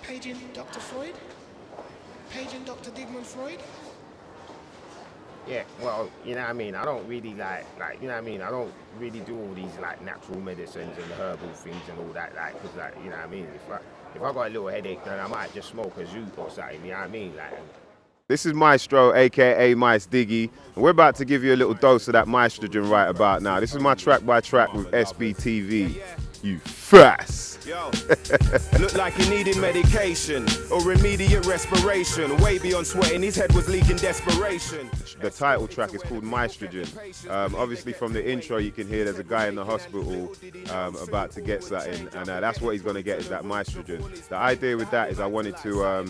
Paging Dr. Freud? Paging Dr. Digmund Freud? Yeah, well, you know what I mean? I don't really you know what I mean? I don't really do all these like natural medicines and herbal things and all that, like, cause like, you know what I mean? If I got a little headache, then I might just smoke a zoot or something, you know what I mean? Like. This is Mystro, aka Mice Diggy, and we're about to give you a little dose of that Mystrogen right about now. This is my track by track with SBTV. You fast. Yo, looked like he needed medication or immediate respiration. Way beyond sweating, his head was leaking desperation. The title track is called Mystrogen. Obviously from the intro you can hear there's a guy in the hospital about to get something, and that's what he's going to get, is that Mystrogen. The idea with that is I wanted to,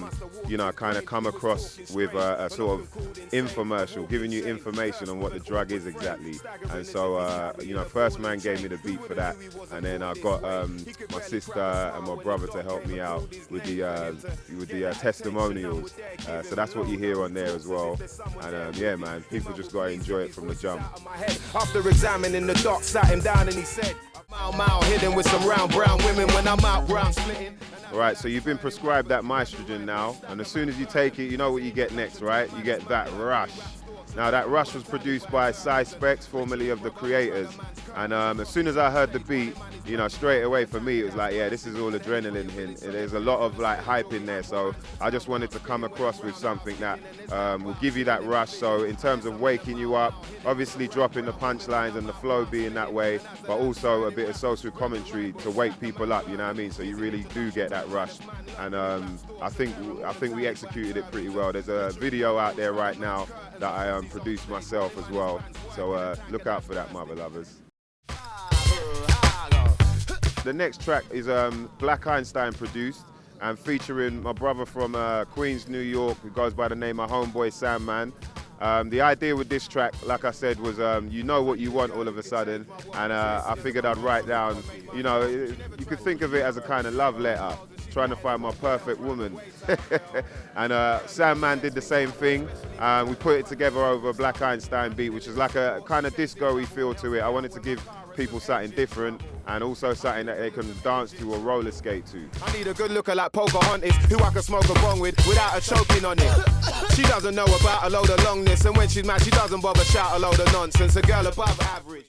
you know, kind of come across with a sort of infomercial, giving you information on what the drug is exactly. And so, you know, First Man gave me the beat for that, and then I got my sister and my brother to help me out with the testimonials. So that's what you hear on there as well. And yeah, man, people just gotta enjoy it from the jump. After examining the doc, sat him down and he said, mile hidden with some round brown women when I'm out brown splitting. All right, so you've been prescribed that Mystrogen now, and as soon as you take it, you know what you get next, right? You get that rush. Now that rush was produced by Cy Specs, formerly of The Creators, and as soon as I heard the beat, you know, straight away for me it was like, yeah, this is all adrenaline, and there's a lot of like hype in there, so I just wanted to come across with something that will give you that rush. So in terms of waking you up, obviously dropping the punchlines and the flow being that way, but also a bit of social commentary to wake people up, you know what I mean? So you really do get that rush, and I think we executed it pretty well. There's a video out there right now that I produced myself as well, so look out for that, mother lovers. The next track is Black Einstein produced and featuring my brother from Queens, New York, who goes by the name of Homeboy Sandman. The idea with this track, like I said, was you know what you want all of a sudden, and I figured I'd write down, you know, you could think of it as a kind of love letter, trying to find my perfect woman. And Sandman did the same thing. We put it together over a Black Einstein beat, which is like a kind of disco-y feel to it. I wanted to give people something different, and also something that they can dance to or roller skate to. I need a good looker like Pocahontas, who I can smoke a bong with without her choking on it. She doesn't know about a load of longness, and when she's mad she doesn't bother shout a load of nonsense. A girl above average.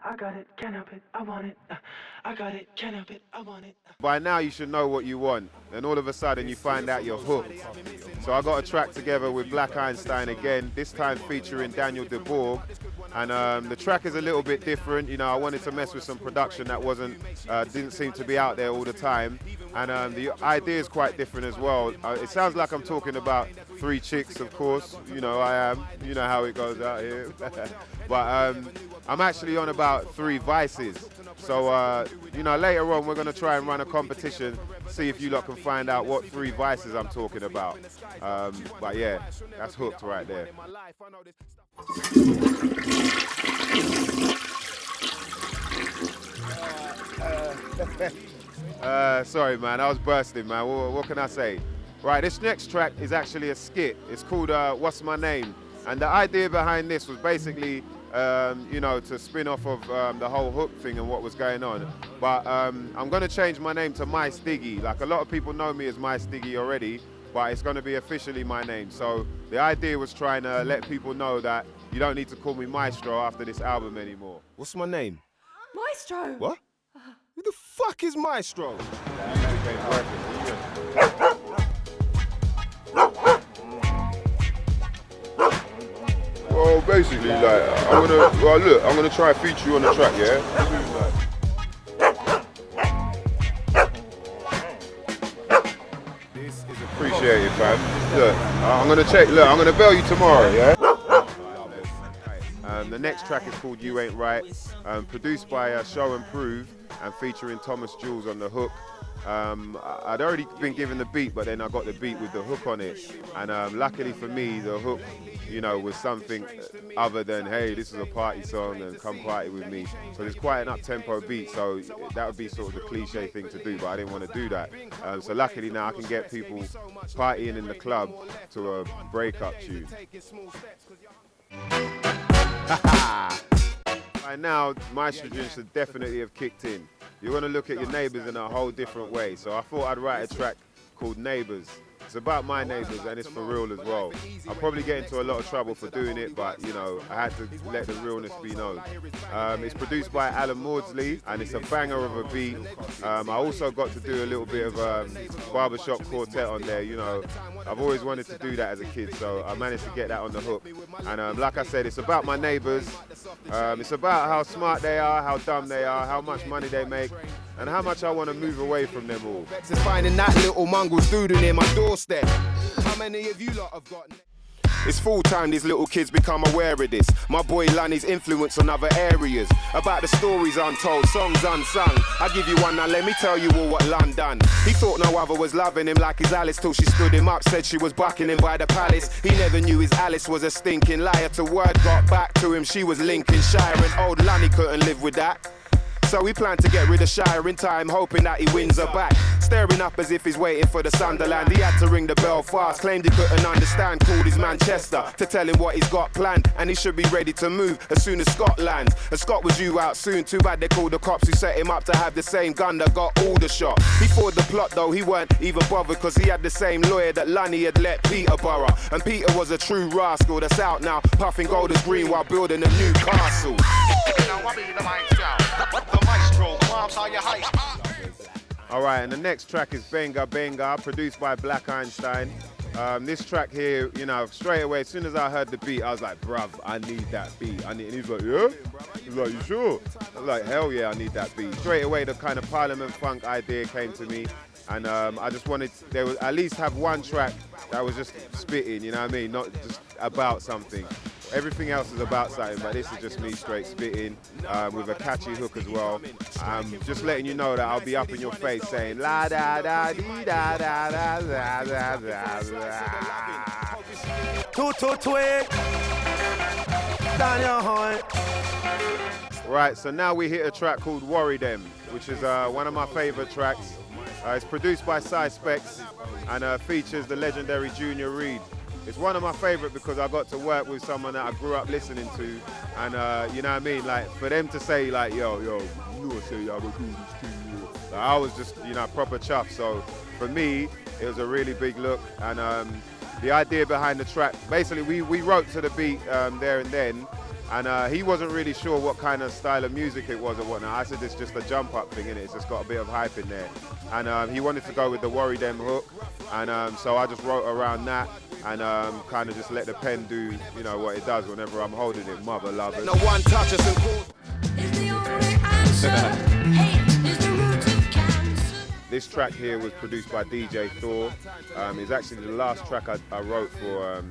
I got it, can't help it, I want it. I got it, can't help it, I want it. By now you should know what you want, and all of a sudden you find out you're hooked. So I got a track together with Black Einstein again, this time featuring Daniel DeBorg. And the track is a little bit different. You know, I wanted to mess with some production that didn't seem to be out there all the time. And the idea is quite different as well. It sounds like I'm talking about 3 chicks, of course. You know, I am. You know how it goes out here. But I'm actually on about 3 vices. So, you know, later on we're going to try and run a competition, see if you lot can find out what 3 vices I'm talking about. But yeah, that's hooked right there. Sorry man, I was bursting, man. What can I say? Right, this next track is actually a skit. It's called What's My Name? And the idea behind this was basically, you know, to spin off of the whole hook thing and what was going on. But I'm going to change my name to Mice Diggy. Like, a lot of people know me as Mice Diggy already, but it's going to be officially my name. So the idea was trying to let people know that you don't need to call me Mystro after this album anymore. What's my name? Mystro! What? Who the fuck is Mystro? Well, basically, like, I'm gonna try to feature you on the track, yeah? This is appreciated, fam. Look, I'm gonna bail you tomorrow, yeah? The next track is called You Ain't Right, produced by Show and Prove and featuring Thomas Jules on the hook. I'd already been given the beat, but then I got the beat with the hook on it. And luckily for me, the hook, you know, was something other than, hey, this is a party song and come party with me. So it's quite an up-tempo beat, so that would be sort of the cliche thing to do, but I didn't want to do that. So luckily now I can get people partying in the club to a breakup tune. By now, Mystrogen should definitely have kicked in. you're gonna look at your neighbors in a whole different way. So I thought I'd write a track called Neighbors. It's about my neighbors and it's for real as well. I'll probably get into a lot of trouble for doing it, but you know, I had to let the realness be known. It's produced by Alan Maudsley and it's a banger of a beat. I also got to do a little bit of barbershop quartet on there, you know. I've always wanted to do that as a kid, so I managed to get that on the hook. And like I said, it's about my neighbors. It's about how smart they are, how dumb they are, how much money they make, and how much I want to move away from them all. Just finding that little mongrel dude near my doorstep. How many of you lot have got? It's full time these little kids become aware of this. My boy Lanny's influence on other areas. About the stories untold, songs unsung. I give you one now, let me tell you all what Lon done. He thought no other was loving him like his Alice till she stood him up, said she was bucking him by the palace. He never knew his Alice was a stinking liar. Till word got back to him, she was Lincolnshire, and old Lanny couldn't live with that. So we plan to get rid of Shire in time, hoping that he wins her back. Staring up as if he's waiting for the Sunderland. He had to ring the bell fast, claimed he couldn't understand. Called his Manchester to tell him what he's got planned, and he should be ready to move as soon as Scott lands. And Scott was due out soon, too bad they called the cops who set him up to have the same gun that got all the shot. He fought the plot though, he weren't even bothered, cause he had the same lawyer that Lunny had let Peterborough. And Peter was a true rascal that's out now, puffing Golders Green while building a new castle. Alright, and the next track is Banga Bga, produced by Black Einstein. This track here, you know, straight away, as soon as I heard the beat, I was like, bruv, I need that beat. And he's like, yeah? He's like, you sure? I was like, hell yeah, I need that beat. Straight away, the kind of Parliament funk idea came to me. And I just wanted, there was at least have one track that was just spitting, you know what I mean? Not just about something. Everything else is about something, but this is just me straight spitting with a catchy hook as well. Just letting you know that I'll be up in your face saying la da da dee da da da da da da da. Right, so now we hit a track called Worry Them, which is one of my favorite tracks. It's produced by Specs and features the legendary Junior Reid. It's one of my favorite because I got to work with someone that I grew up listening to, and you know what I mean, like for them to say like, yo, you know, say I would do this to you. Like, I was just, you know, proper chuffed. So for me, it was a really big look, and the idea behind the track, basically we wrote to the beat there and then, and he wasn't really sure what kind of style of music it was or whatnot. I said it's just a jump up thing, innit? It's just got a bit of hype in there, and he wanted to go with the Worry Them hook, and so I just wrote around that. And kind of just let the pen do, you know, what it does whenever I'm holding it, mother lovers. No one touch us and This track here was produced by DJ Thor. It's actually the last track I wrote for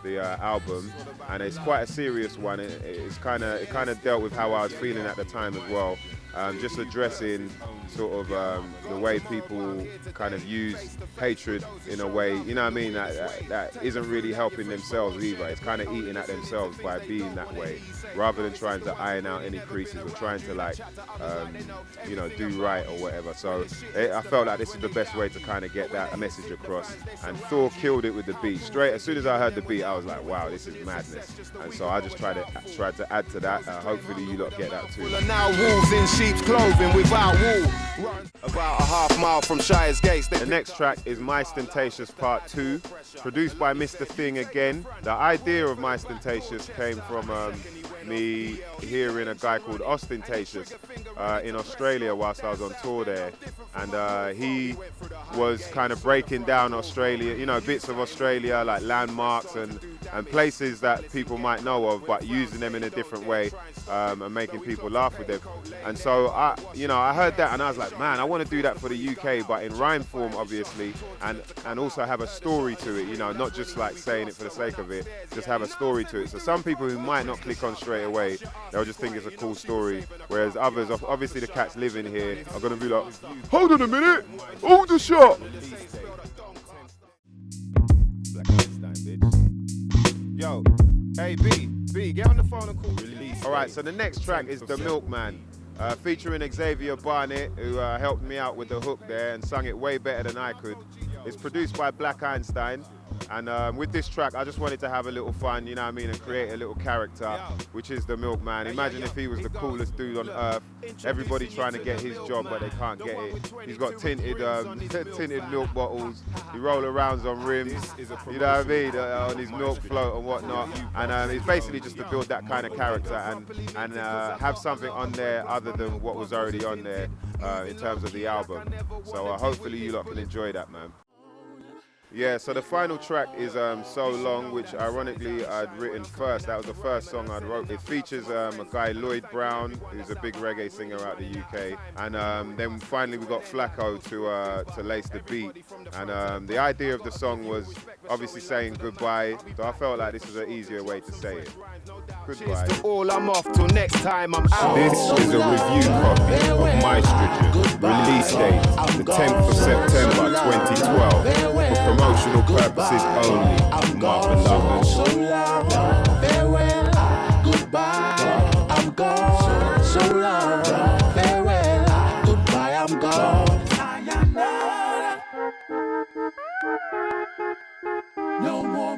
the album, and it's quite a serious one. It kind of dealt with how I was feeling at the time as well. Just addressing sort of the way people kind of use hatred in a way, you know what I mean, that isn't really helping themselves either. It's kind of eating at themselves by being that way, rather than trying to iron out any creases or trying to like, you know, do right or whatever. So I felt like this is the best way to kind of get that message across. And Thor killed it with the beat. Straight as soon as I heard the beat, I was like, wow, this is madness. And so I just tried to add to that. Hopefully you lot get that too. now wolves in sheep's clothing without wool. About a half mile from Shire's gates. The next track is Mystentatious Part 2, produced by Mr. Thing again. The idea of Mystentatious came from me hearing a guy called Ostentatious in Australia whilst I was on tour there, and he was kind of breaking down Australia, you know, bits of Australia like landmarks and places that people might know of, but using them in a different way and making people laugh with them. And so I heard that and I was like, man, I want to do that for the UK, but in rhyme form obviously, and also have a story to it, you know, not just like saying it for the sake of it, just have a story to it. So some people who might not click on straight away, they'll just think it's a cool story, whereas others, obviously the cats living here, are going to be like, hold on a minute, hold the shot. Yo, hey B, get on the phone and call release. All right, so the next track is The Milkman, featuring Xavier Barnett, who helped me out with the hook there and sung it way better than I could. It's produced by Black Einstein, And with this track, I just wanted to have a little fun, you know what I mean, and create a little character, which is the Milkman. Imagine if he was the coolest dude on earth. Everybody trying to get his job, but they can't get it. He's got tinted tinted milk bottles. He roll around on rims, you know what I mean, on his milk float and whatnot. And it's basically just to build that kind of character and have something on there other than what was already on there in terms of the album. So hopefully you lot can enjoy that, man. Yeah, so the final track is So Long, which ironically I'd written first. That was the first song I'd wrote. It features a guy, Lloyd Brown, who's a big reggae singer out the UK. And then finally we got Flacco to lace the beat. And the idea of the song was obviously saying goodbye. So I felt like this is an easier way to say it. Goodbye. All I'm off till next time I'm out. This is a review copy of Mystrogen. Release date, the 10th of September 2012. For promotional purposes only. Mark the lovers. So long, farewell, goodbye, I'm gone. So long, farewell, goodbye, I'm gone. Sayonara. No more